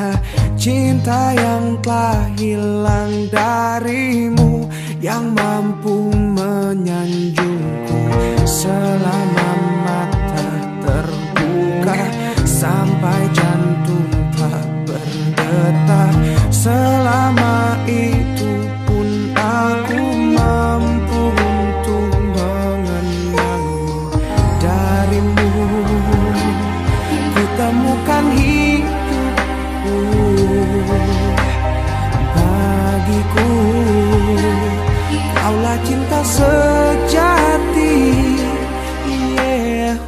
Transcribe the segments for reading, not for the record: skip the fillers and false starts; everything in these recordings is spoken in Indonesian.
mana cinta yang telah hilang darimu, yang mampu menyanjungku selama mata terbuka, sampai jantung tak berdetak. Selama itu pun aku mampu untuk mengenalmu. Darimu ku temukan hidupku, bagiku kaulah cinta sejati. Yeah.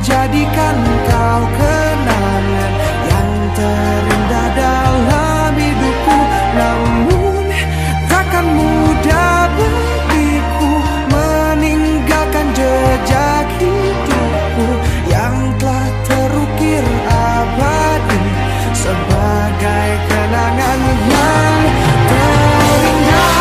Jadikan kau kenangan yang terindah dalam hidupku. Namun takkan mudah bagiku meninggalkan jejak hidupku yang telah terukir abadi sebagai kenangan yang terindah.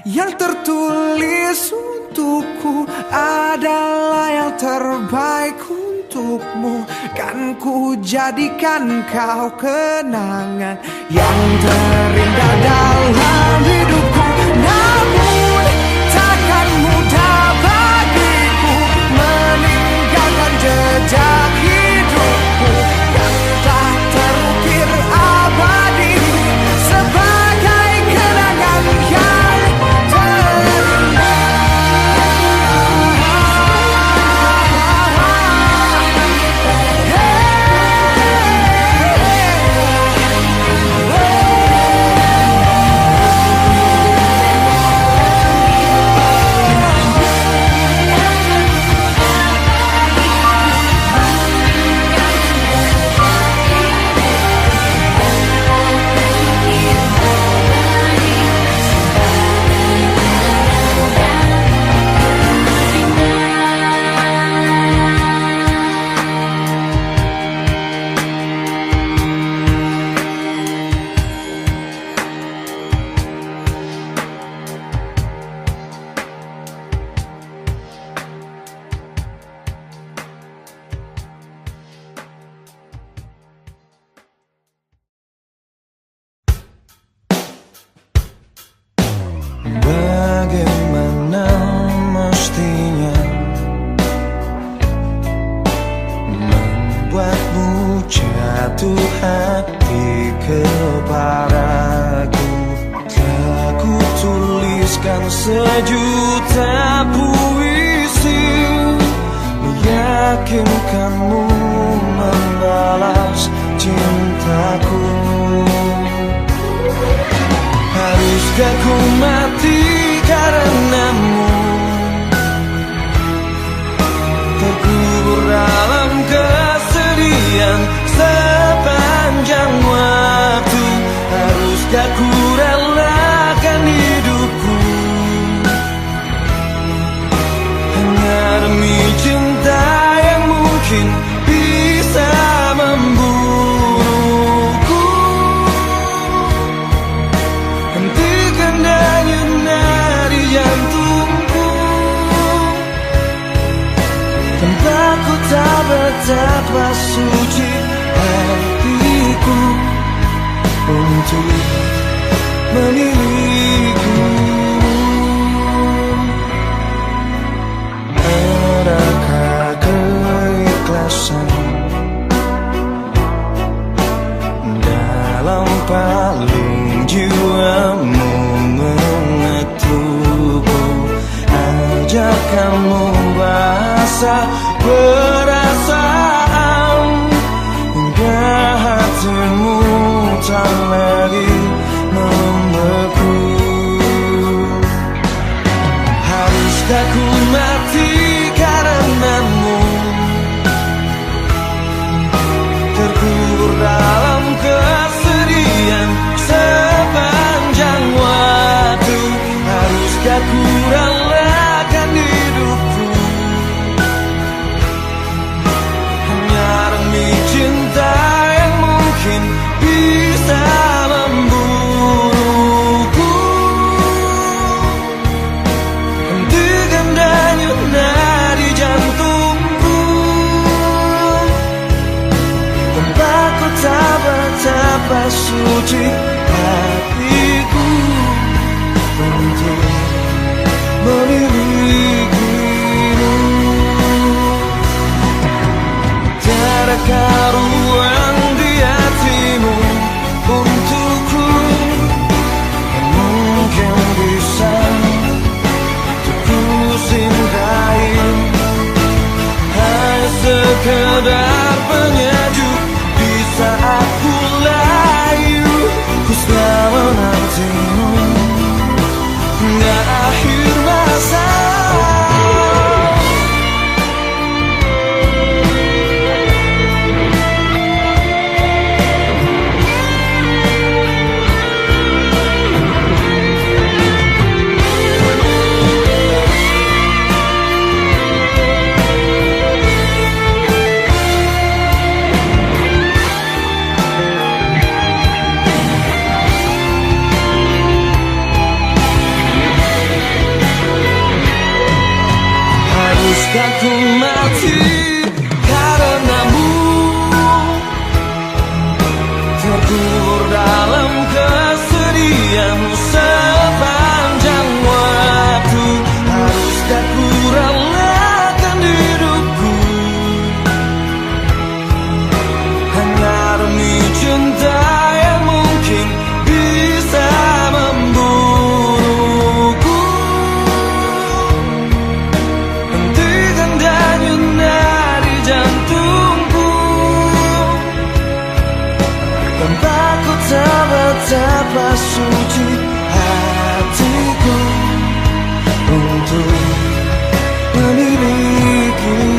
Yang tertulis untukku adalah yang terbaik untukmu, kan ku jadikan kau kenangan yang terindah dalam hidupku. Namun takkan mudah bagiku meninggalkan jejak hidupku yang tak terukir abadi sebagai kenangan yang bagaimana mestinya membuatmu jatuh hati kepadaku. Telah ku tuliskan sejuta puisi meyakinkanmu membalas cintaku. Haruskah ku mati karenamu, terkubur dalam kesedihan sepanjang waktu? Haruskah ku relakan hidupku hanya demi cinta yang mungkin bisa membunuhku? Hentikan denyut nadi jantungku, tanpaku tak betapa suci hatiku untuk meniriku. Adakah betapa suci hatiku untuk memilikimu. Tiadakah ruang di hatimu untukku yang mungkin bisa untuk ku cintai? Hanya sekedar penyejuk di saat ku layu, ku selalu menantimu hingga akhir masa. Haruskah ku mati karenamu, terkubur dalam kesedihan sepanjang waktu? Haruskah ku relakan hidupku hanya demi cinta yang mungkin bisa membunuhku? Hentikan denyut nadi jantungku tanpa ku tahu betapa suci hatiku untuk memilikimu.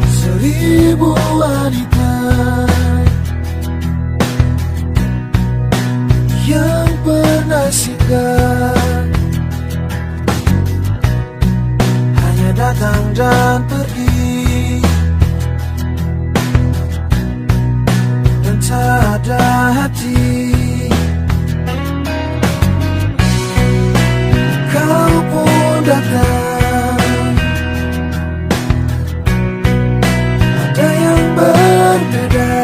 Seribu wanita yang pernah singgah hanya datang dan pergi, dan tak ada hati. Kau pun datang, ada yang berbeda.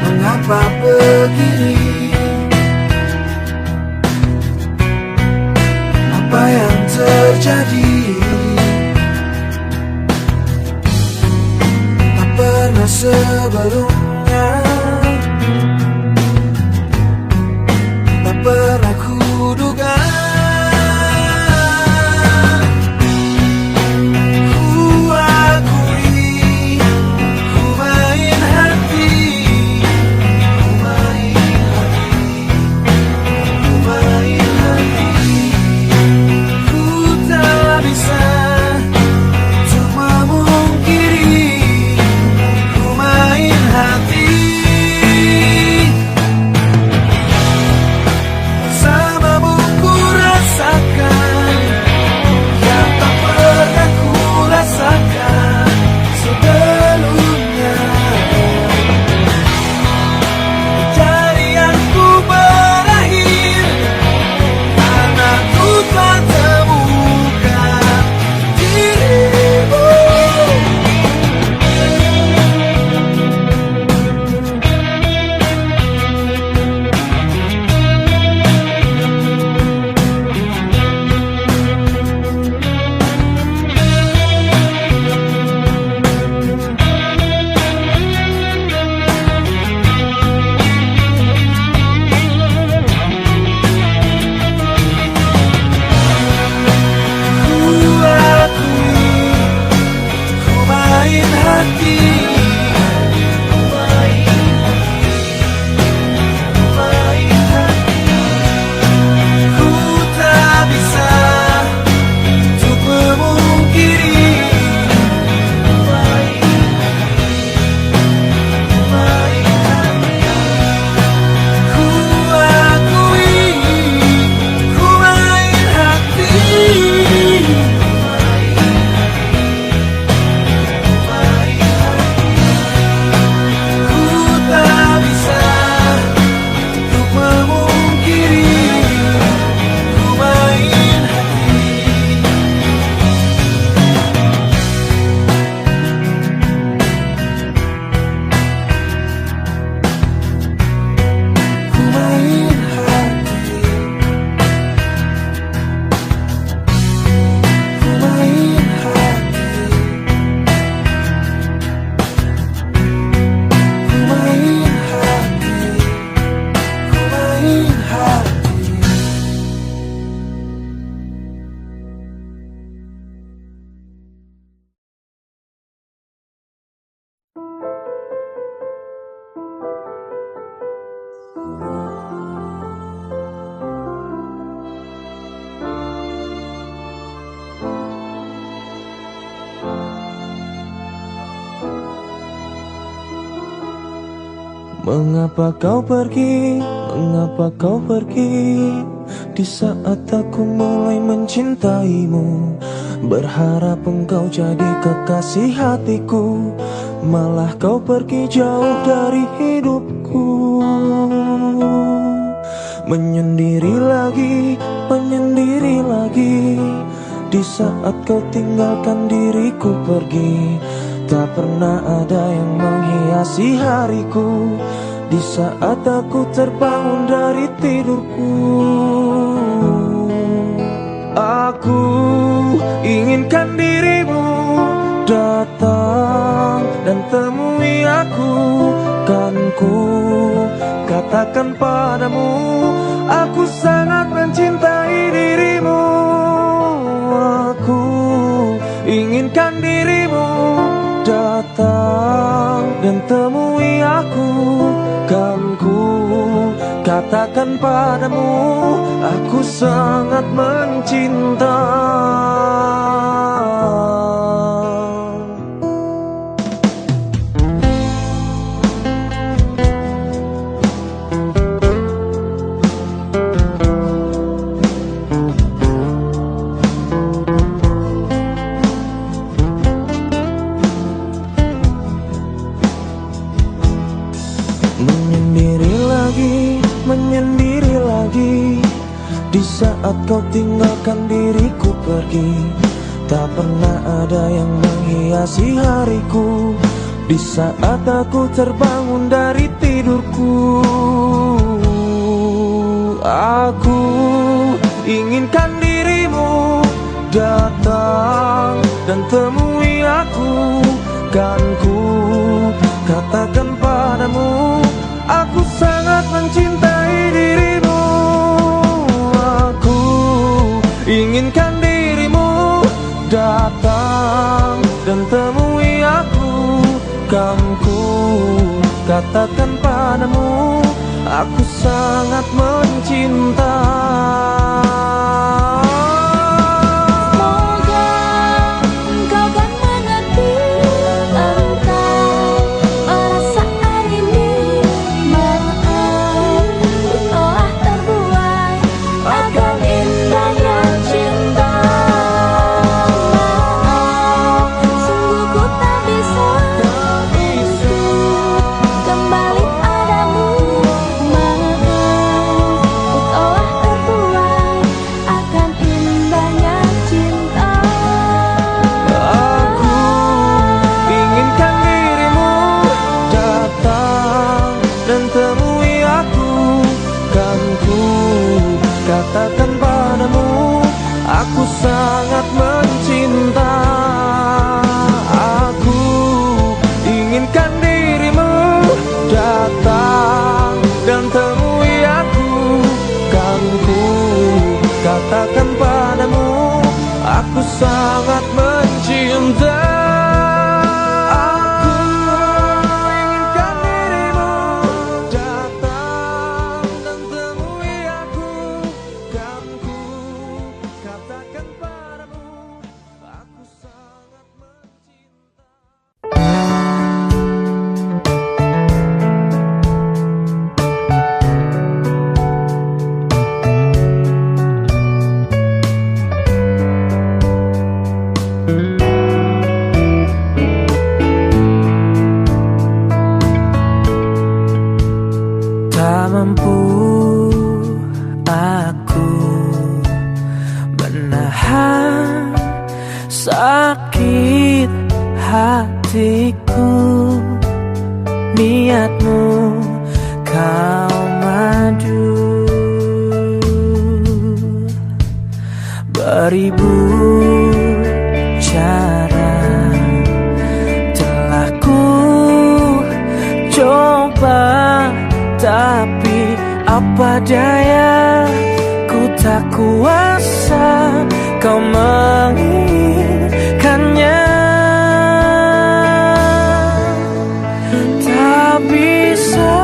Mengapa begini? Apa yang terjadi? Tak pernah sebelumnya, tak pernah kuduga. Mengapa kau pergi, mengapa kau pergi di saat aku mulai mencintaimu? Berharap engkau jadi kekasih hatiku, malah kau pergi jauh dari hidupku. Menyendiri lagi di saat kau tinggalkan diriku pergi. Tak pernah ada yang menghiasi hariku di saat aku terbangun dari tidurku. Aku inginkan dirimu datang dan temui aku. Kan ku katakan padamu, aku sangat mencintai dirimu. Aku inginkan dirimu datang dan temui aku. Kan ku katakan padamu, aku sangat mencinta. Menyendiri lagi di saat kau tinggalkan diriku pergi. Tak pernah ada yang menghiasi hariku di saat aku terbangun dari tidurku. Aku inginkan dirimu datang dan temui aku. Kan ku katakan padamu, aku sangat mencintai dirimu. Aku inginkan dirimu datang dan temui aku. Kan ku katakan padamu, aku sangat mencinta. Katakan padamu, aku sangat mencinta. Aku inginkan dirimu datang dan temui aku. Kan ku katakan padamu, aku sangat mencinta. Tak mampu aku menahan sakit hatiku. Niatmu kau madu, beribu cara telah ku coba, tapi apa daya, ku tak kuasa kau menginginkannya. Tak bisa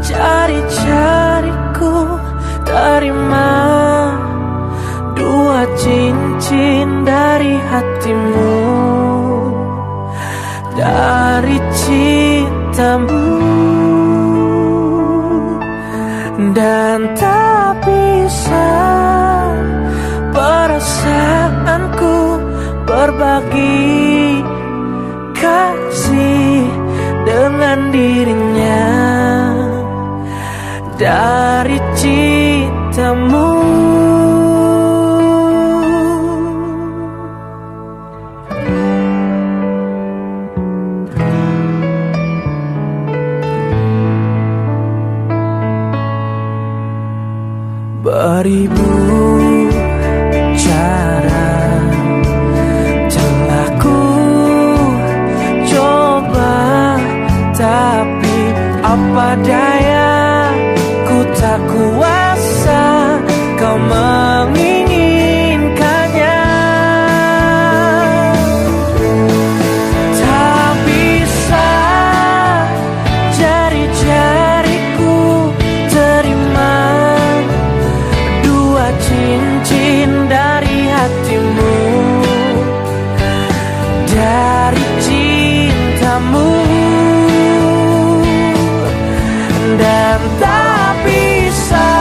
cari-cariku terima dua cincin dari hatimu, dari cinta cintamu, dan tak bisa perasaanku berbagi kasih dengan dirinya dari cintamu. Beribu cara telah ku coba, tapi apa daya, ku tak kuasa kau menginginkannya. Tak bisa jari-jariku terima dua cincin dari hatimu, dari cintamu, dan tak bisa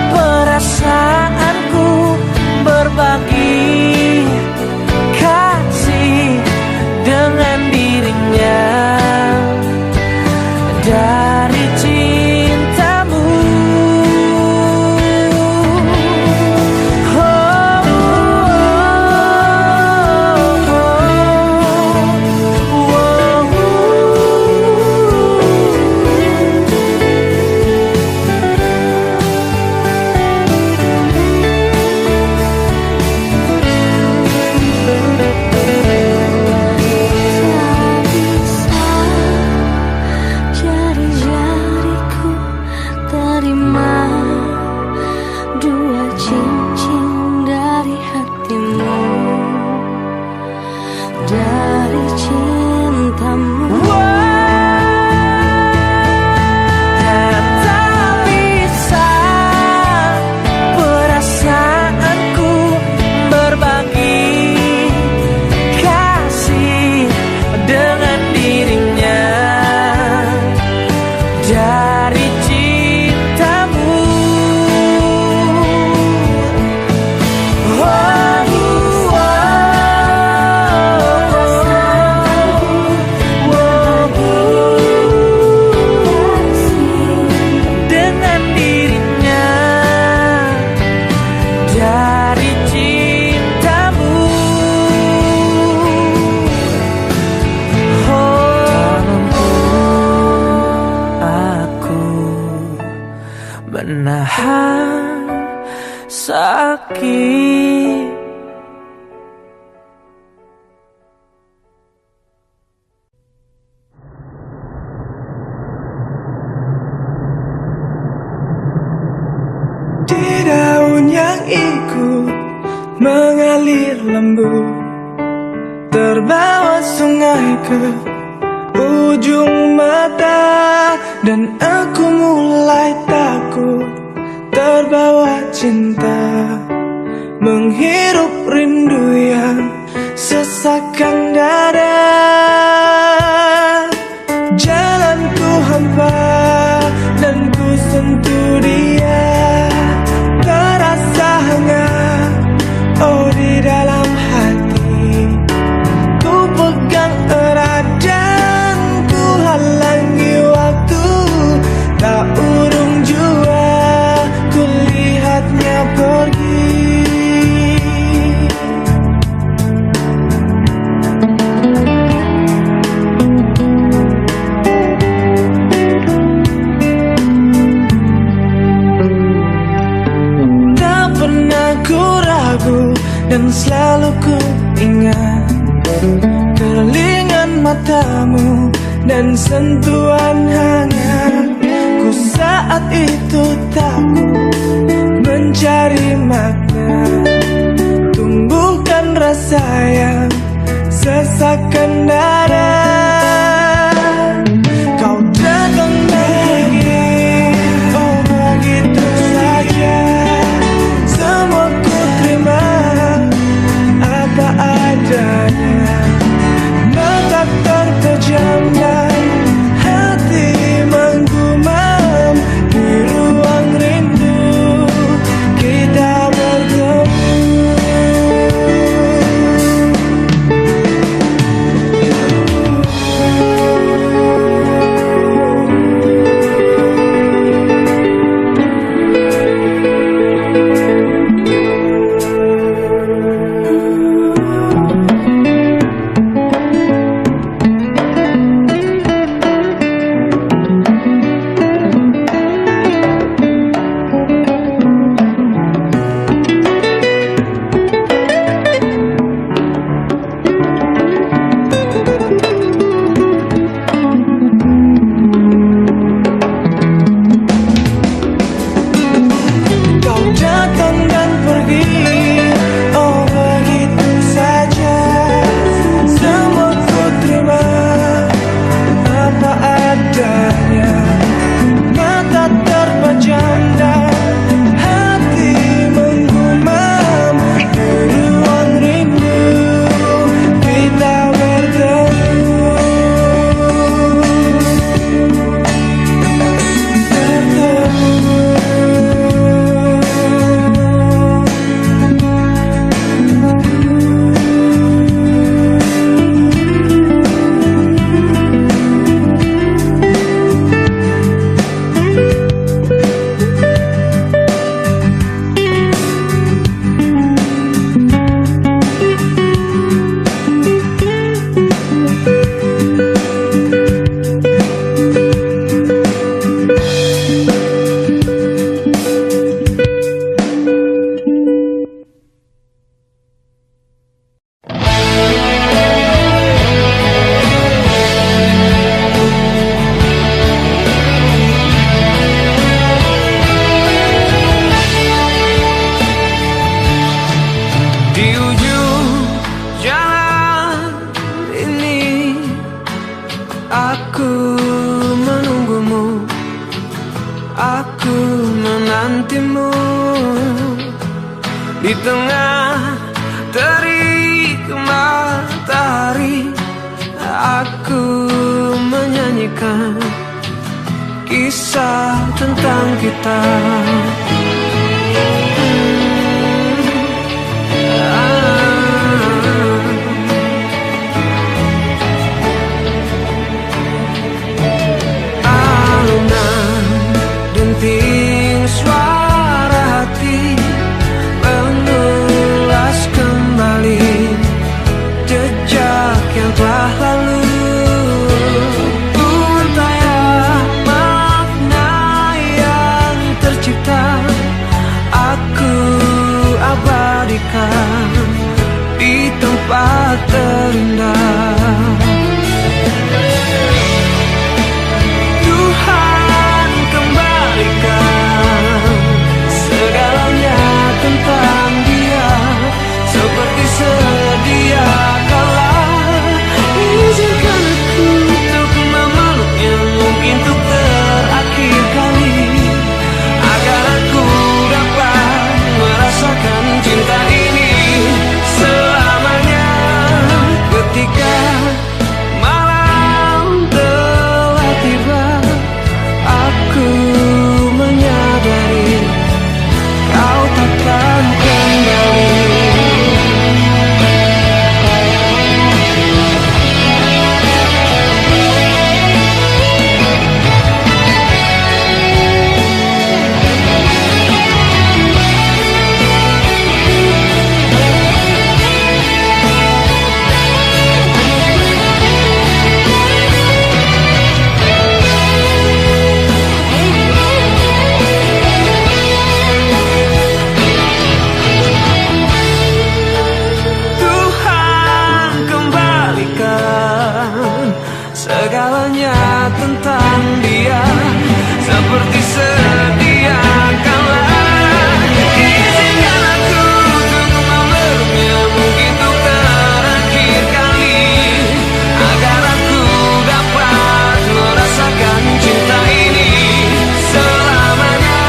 perasaanku berbagi kasih dengan dirinya dari cintamu. Jari-jariku terima dua cincin dari hatimu, dari cintamu. Dan tak bisa perasaanku berbagi kasih dengan dirinya dari cintamu. Dengan dirinya dari cintamu. Aku menahan sakit. Di daun yang ikut mengalir lembut, terbawa sungai ke ujung mata, dan aku mulai takut terbawa cinta, menghirup rindu yang sesakkan dada. Jalanku hampa dan ku sentuh dia, terasa hangat oh di dalam hati. Ku pegang erat dan ku halangi waktu, tak urung jua ku lihatnya pergi. Tak pernah ku ragu dan selalu ku ingat kerlingan matamu dan sentuhan hangat. Ku saat itu takut mencari makna, tumbuhkan rasa yang sesakkan dada. Kau datang lagi, oh begitu saja. Semua ku terima apa adanya. Mata terpejam dan Aku menunggumu, aku menantimu di tengah terik matahari. Aku menyanyikan kisah tentang kita. Alunan denting suara hati mengulas kembali jejak yang telah lalu. Untaian makna yang tercipta, aku abadikan di tempat terindah. Tuhan kembalikan segalanya tentang dia seperti sedia kala. Izinkan aku untuk memeluknya, mungkin untuk terakhir kali, agar aku dapat merasakan cinta ini selamanya. Ketika malam telah tiba, aku menyadari kau takkan kembali. Segalanya tentang dia seperti sedia kala. Izinkan aku untuk memeluknya, mungkin untuk terakhir kali, agar aku dapat merasakan cinta ini selamanya.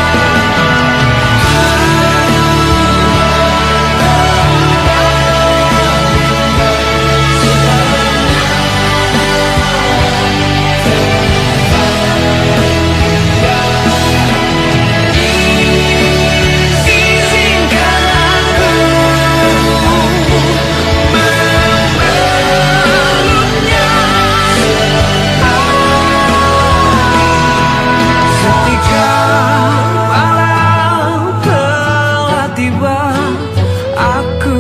Aku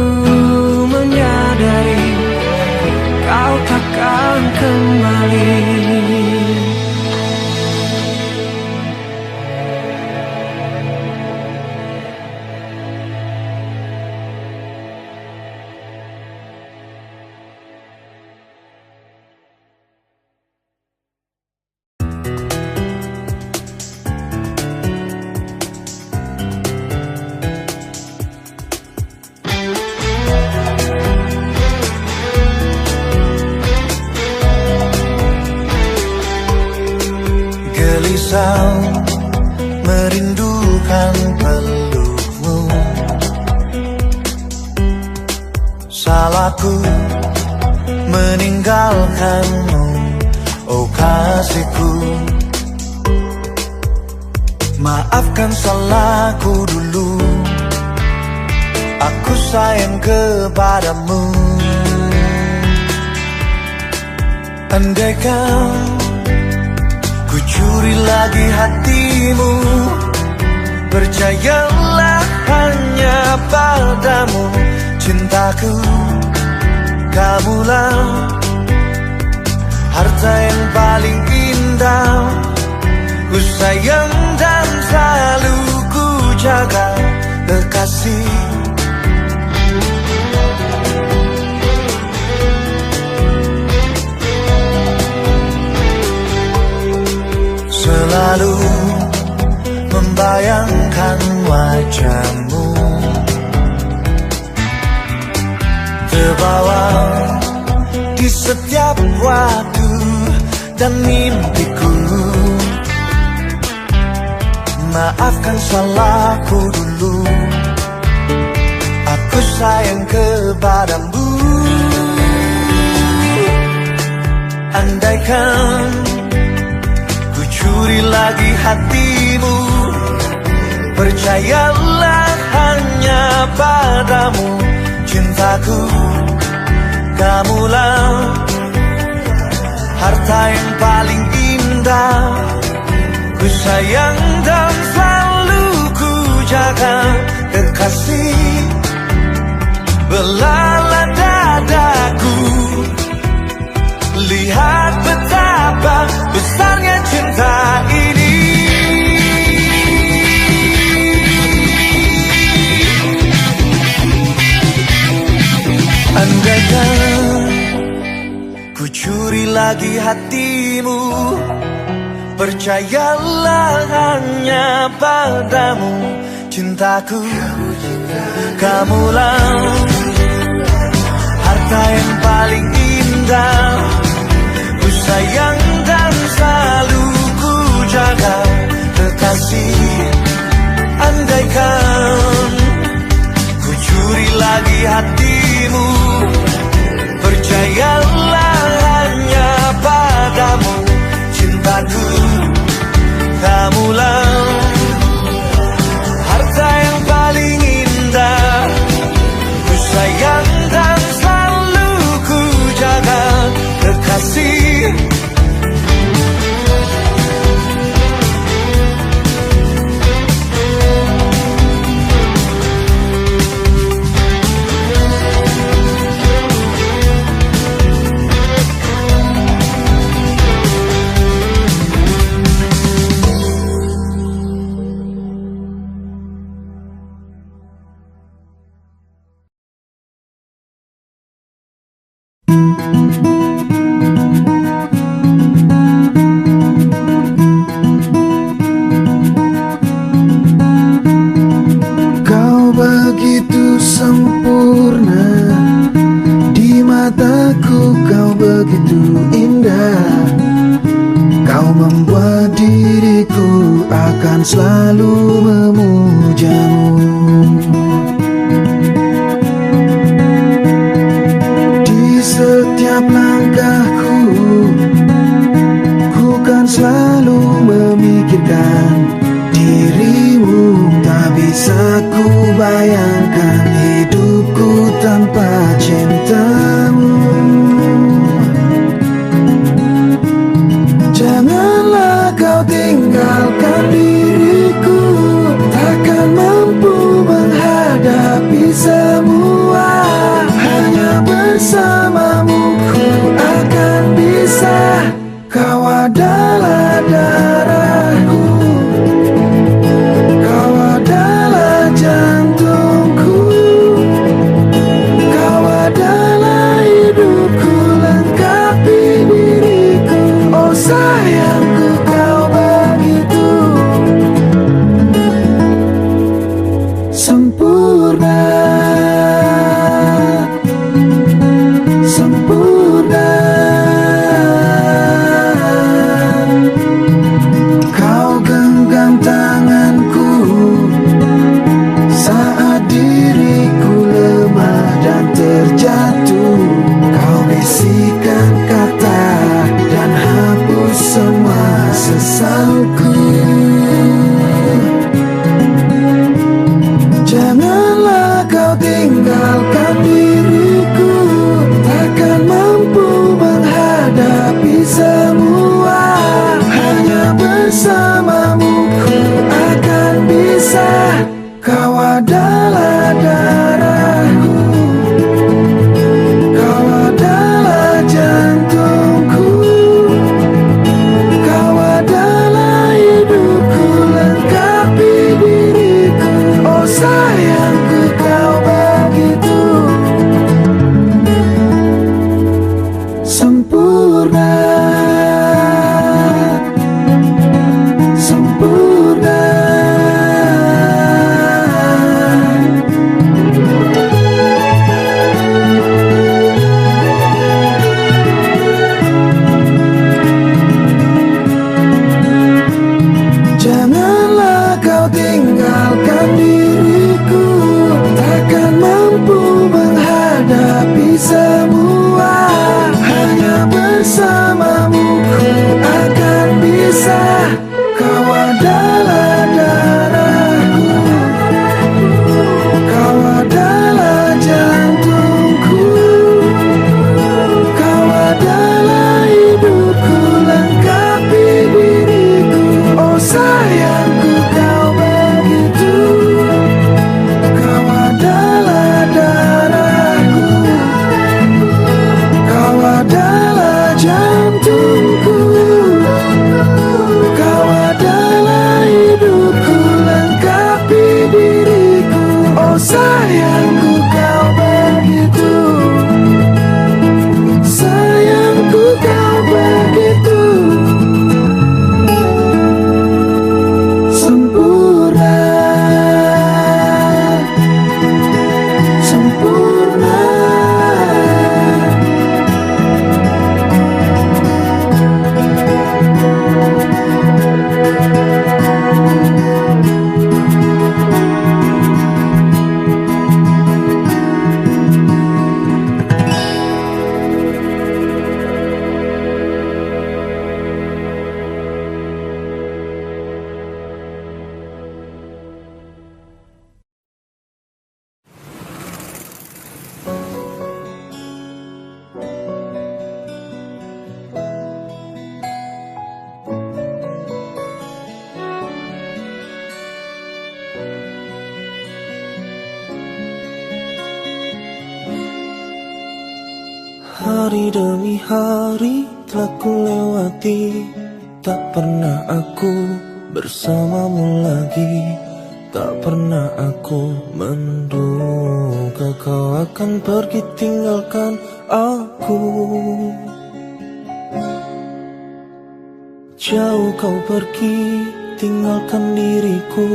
menyadari kau takkan kembali. Gelisah merindukan pelukmu, salahku meninggalkanmu, oh kasihku. Maafkan salahku dulu, aku sayang kepadamu. Andaikan ku curi lagi hatimu, percayalah hanya padamu cintaku. Kamulah harta yang paling indah, ku sayang dan selalu ku jaga kekasih. Selalu membayangkan wajahmu, terbawa di setiap waktu dan mimpiku. Maafkan salahku dulu, aku sayang kepadamu. Andaikan ku curi lagi hatimu, percayalah hanya padamu cintaku. Kamulah harta yang paling indah, ku sayang dan selalu ku jaga. Kekasih, belalah dadaku, lihat betapa besarnya cinta ini. Andaikan ku curi lagi hatimu, percayalah hanya padamu cintaku. Kamulah harta yang paling indah, ku sayang dan selalu ku jaga. Kekasih, andaikan ku curi lagi hatimu, percayalah hanya padamu cintaku. Kamulah harta yang paling indah, ku sayang dan selalu ku jaga. Kekasih, kau begitu sempurna, di mataku kau begitu indah. Kau membuat diriku akan selalu memujamu. Di setiap langkahku, ku kan selalu memikirkan dirimu. Tak bisa ku bayangkan hidupku tanpa cintamu. Janganlah kau tinggalkan diriku, takkan mampu menghadapi semua. Hanya bersamamu ku akan bisa. Kau adalah darahku, kau adalah jantungku, kau adalah hidupku, lengkapi diriku. Oh sayangku, kau begitu sempurna, sempurna. Kau genggam tanganku saat diriku lemah dan terjatuh. Kau bisikan kata dan hapus semua sesalku. Janganlah kau tinggalkan diriku, takkan mampu menghadapi semua. Hanya bersamamu ku akan bisa. Kau adalah darahku, kau adalah jantungku, kau adalah hidupku, lengkapi diriku. Oh sayangku, kau begitu sempurna, sempurna. jantungku. Kau adalah hidupku, lengkapi diriku. Oh sayangku kau begitu, sayangku kau begitu sempurna, sempurna. Hari demi hari telah ku lewati, tak pernah aku bersamamu lagi. Tak pernah aku menduga kau akan pergi tinggalkan aku. Jauh kau pergi tinggalkan diriku,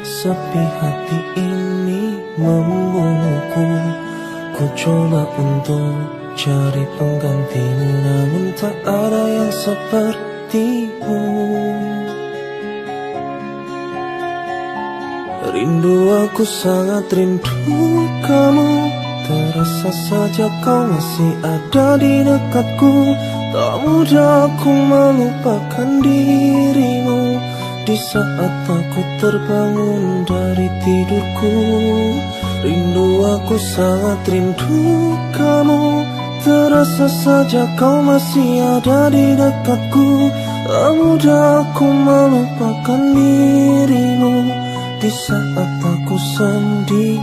sepi hati ini membunuhku. Ku coba untuk cari penggantimu, namun tak ada yang sepertimu. Rindu, aku sangat rindu kamu. Terasa saja kau masih ada di dekatku. Tak mudah aku melupakan dirimu. Di saat aku terbangun dari tidurku, rindu, aku sangat rindu kamu. Terasa saja kau masih ada di dekatku. Tak mudah aku melupakan dirimu di saat aku sendiri.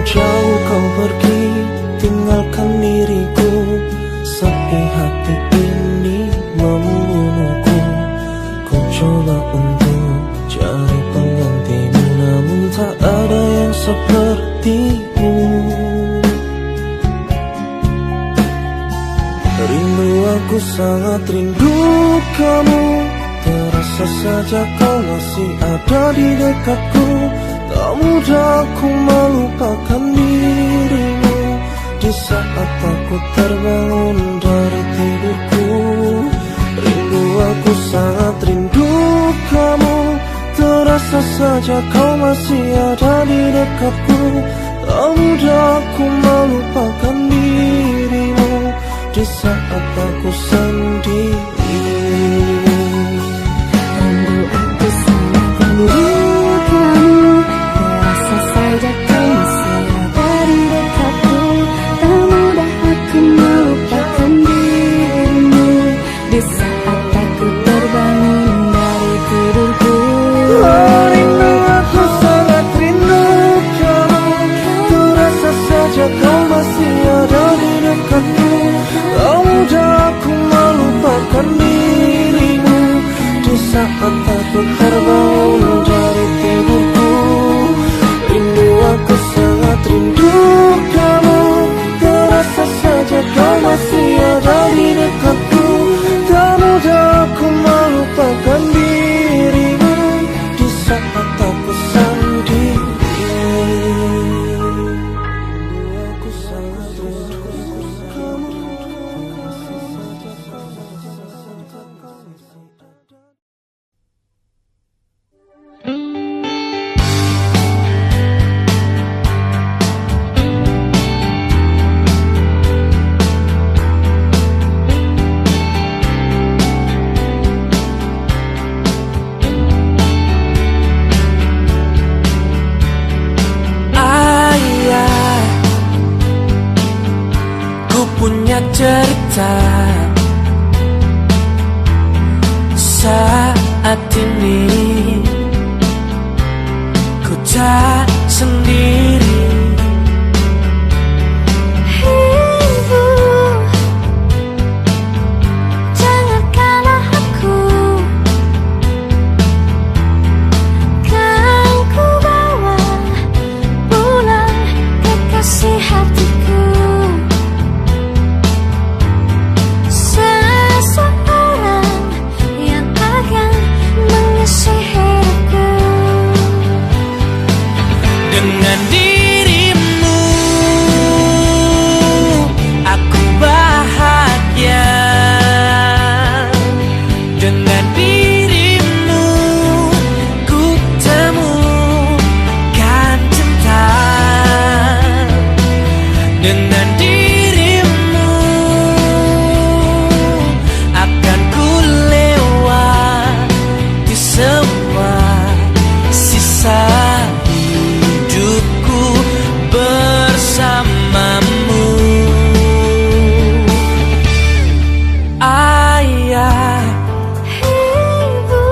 Jauh kau pergi tinggalkan diriku, sepi hati ini membunuhku. Ku coba untuk cari penggantimu, namun tak ada yang sepertimu. Rindu, aku sangat rindu kamu. Terasa saja kau masih ada di dekatku. Tak mudah aku melupakan dirimu di saat aku terbangun dari tidurku. Rindu, aku sangat rindu kamu. Terasa saja kau masih ada di dekatku. Tak mudah aku melupakan dirimu di saat aku sendiri. Rindu, aku sangat rindu kamu. Terasa saja kau masih ada di dekatku. Tak mudah aku melupakan dirimu di saat aku terbangun dari tidurku. Oh, rindu, aku sangat rindu kamu. Terasa saja kau masih ada di dekatku. Tak mudah aku melupakan banyak cerita saat ini. Ku tak sendiri. Ibu, jangankanlah aku, kan ku bawa pulang kekasih hatiku. Seseorang yang akan mengisi hidupku. Dengan dirimu aku bahagia. Dengan dirimu ku temukan cinta. Dengan dirimu akan ku lewati semua sisa hidupku bersamamu. Ayah, Ibu,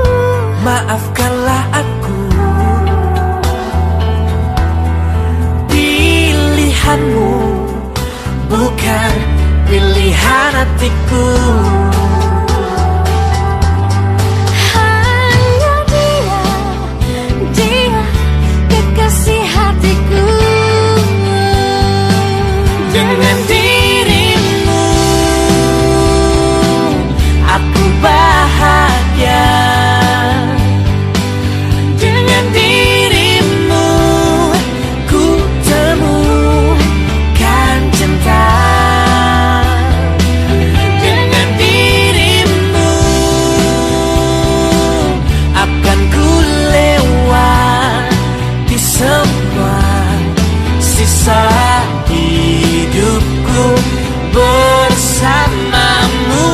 maafkanlah aku. Pilihanmu bukan pilihan hatiku. hanya dia kekasih hatiku. Dengan dirimu aku bahagia. Dengan dirimu ku temukan cinta. Dengan dirimu akan ku lewati semua sisa hidupku bersamamu.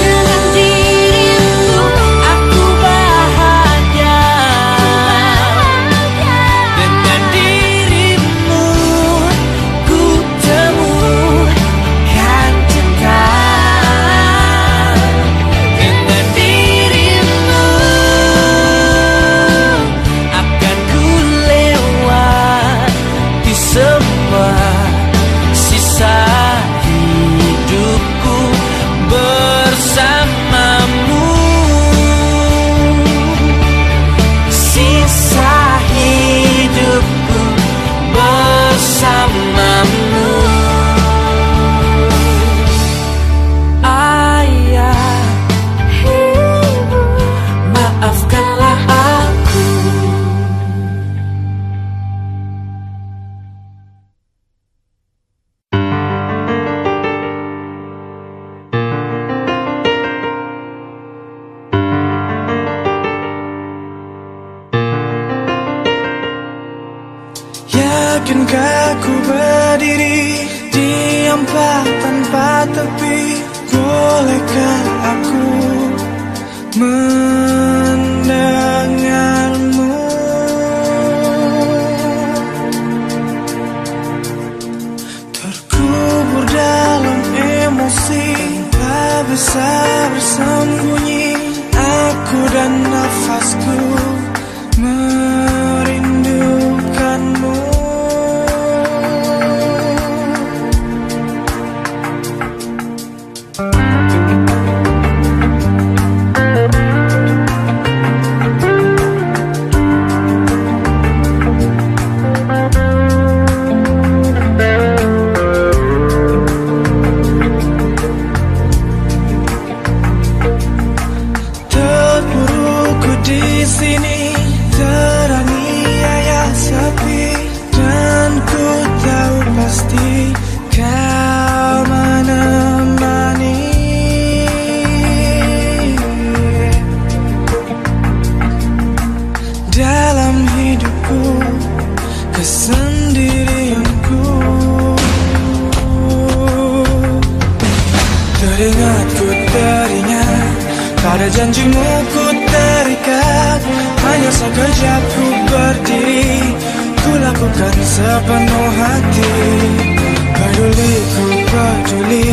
Dengan dirimu aku bahagia. Dengan dirimu ku temukan cinta. Dengan dirimu akan ku lewati semua sisa hidupku bersamamu. Sisa hidupku bersamamu. Ayah, Ibu, maafkanlah aku. Yakinkah ku berdiri diam tanpa tepi? Bolehkah aku mendengarmu? Terkubur dalam emosi, tak bisa bersembunyi. Aku dan nafasku merindukanmu. Terpuruku di sini, teraniaya sepi, dan ku tahu pasti kau menemani. Dalam Pada janjimu ku terikat, hanya sekejap ku berdiri, ku lakukan sepenuh hati. Peduli ku peduli,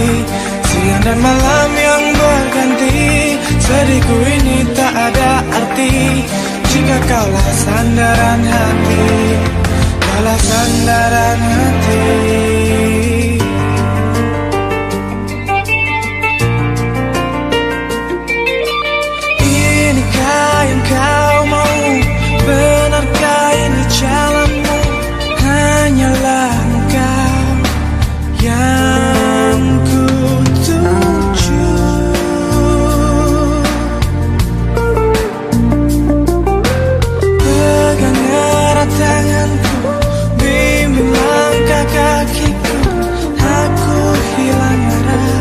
siang dan malam yang berganti. Sedihku ini tak ada arti jika kaulah sandaran hati, kaulah sandaran hati. Inikah yang kau mau? Benarkah ini jalanmu? Hanyalah engkau yang ku tuju. Pegang erat tanganku, bimbing langkah kakiku. Aku hilang arah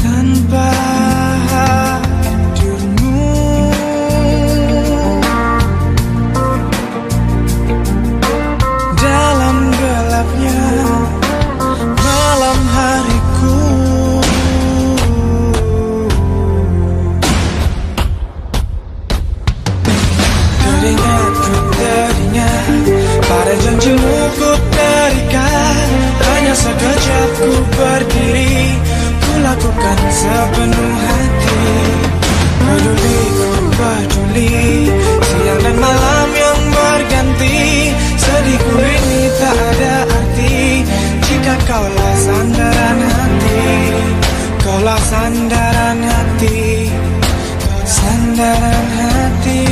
tanpa hadirmu. Dalam gelapnya malam hariku, teringatku teringat, pada janjimu ku terikat, hanya sekejap ku berdiri, ku lakukan sepenuh hati. Peduli ku peduli, siang dan malam yang berganti. Sedihku ini tak ada arti jika kaulah sandaran hati, kaulah sandaran hati, sandaran hati.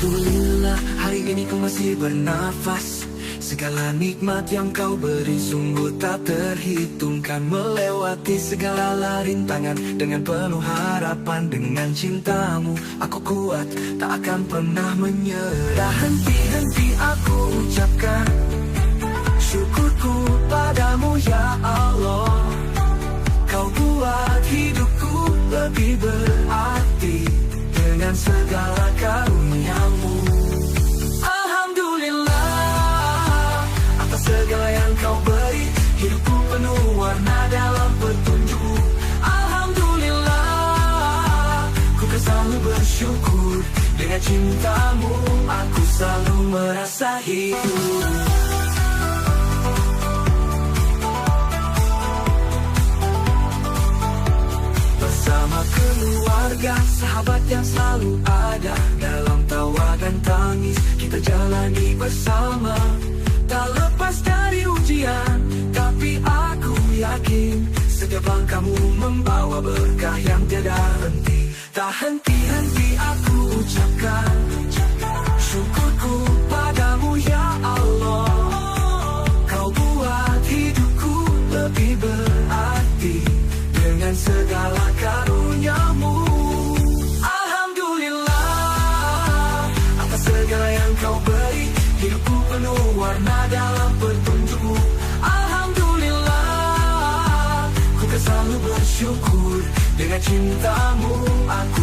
Alhamdulillah, hari ini kau masih bernafas. Segala nikmat yang kau beri sungguh tak terhitungkan. Melewati segala rintangan dengan penuh harapan. Dengan cintamu aku kuat, tak akan pernah menyerah. Henti-henti aku ucapkan syukurku padamu ya Allah. Kau buat hidupku lebih berarti dengan segala karuniamu. Alhamdulillah atas segala yang kau beri, hidupku penuh warna dalam petunjuk. Alhamdulillah, ku kan selalu bersyukur. Dengan cintamu aku selalu merasa hidup. Bersama keluarga, sahabat yang selalu ada. Dalam tawa dan tangis kita jalani bersama. Tak lepas dari ujian, tapi aku yakin setiap langkahmu membawa berkah yang tiada henti. Tak henti-henti aku ucapkan syukurku padamu ya Allah. Kau buat hidupku lebih berarti dengan segala karuniamu. Alhamdulillah atas segala yang kau beri, hidupku penuh warna dalam petunjukmu. Alhamdulillah, ku kan selalu bersyukur. Dengan cintamu aku